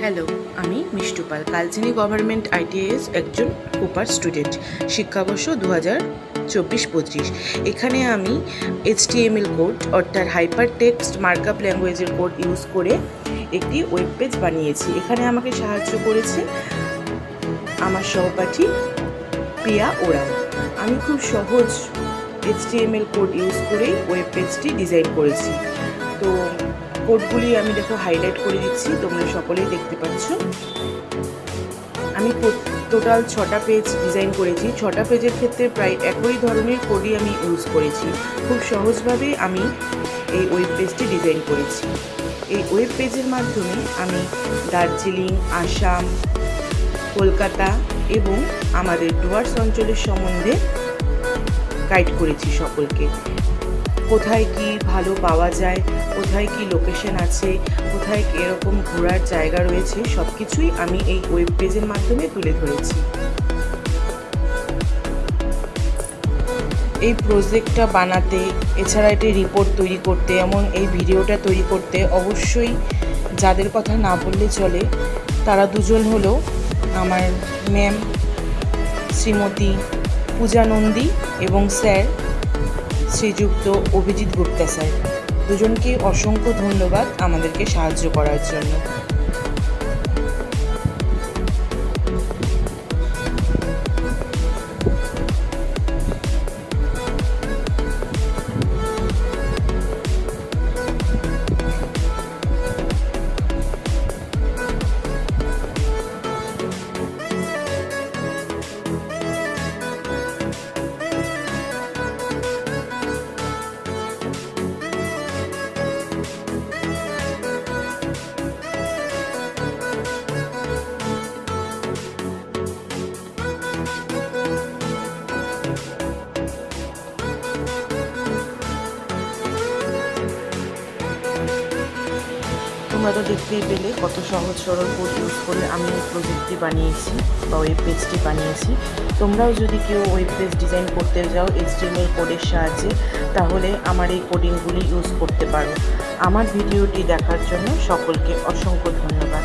Hello, আমি Mishtupal, Kalchini government ITS একজন কুপার স্টুডেন্ট। শিক্ষাবর্ষ 2024-25। এখানে আমি HTML কোড অর্থাৎ হাইপার টেক্সট মার্কআপ ল্যাঙ্গুয়েজের কোড ইউজ করে একটি ওয়েব পেজ বানিয়েছি। এখানে আমাকে সাহায্য করেছে আমার সহপাঠী প্রিয়া ওরাও। আমি খুব সহজ HTML কোড ইউজ করেই ওয়েব পেজটি ডিজাইন করেছি। তো কোডগুলি আমি দেখো হাইলাইট করে দিচ্ছি, তোমরা সকলেই দেখতে পাচ্ছ। আমি টোটাল 6টা পেজ ডিজাইন করেছি। 6টা পেজের ক্ষেত্রে প্রায় একই ধরনের কোডই আমি ইউজ করেছি। খুব সহজভাবে আমি এই ওয়েব পেজটি ডিজাইন করেছি। এই ওয়েব পেজের মাধ্যমে আমি দার্জিলিং, আসাম, কলকাতা এবং আমাদের ডুয়ার্স অঞ্চলের সম্বন্ধে গাইড করেছি সকলকে। কোথায় কি ভালো পাওয়া যায়, কোথায় কি লোকেশন আছে, কোথায় এরকম ঘোরার জায়গা রয়েছে, সব কিছুই আমি এই ওয়েব পেজের মাধ্যমে তুলে ধরেছি। এই প্রজেক্টটা বানাতে, এছাড়া এটি রিপোর্ট তৈরি করতে, এমন এই ভিডিওটা তৈরি করতে অবশ্যই যাদের কথা না বললে চলে তারা দুজন হলো আমার ম্যাম শ্রীমতী পূজা নন্দী এবং স্যার শ্রীযুক্ত অভিজিৎ গুপ্তা স্যার। দুজনকে অসংখ্য ধন্যবাদ আমাদেরকে সাহায্য করার জন্য। তোমরা তো দেখতেই পেলে কত সহজ সরল কোড ইউজ করে আমি এই প্রজেক্টটি বানিয়েছি বা ওয়েব পেজটি বানিয়েছি। তোমরাও যদি কেউ ওয়েব পেজ ডিজাইন করতে যাও HTML কোডের সাহায্যে, তাহলে আমার এই কোডিংগুলি ইউজ করতে পারো। আমার ভিডিওটি দেখার জন্য সকলকে অসংখ্য ধন্যবাদ।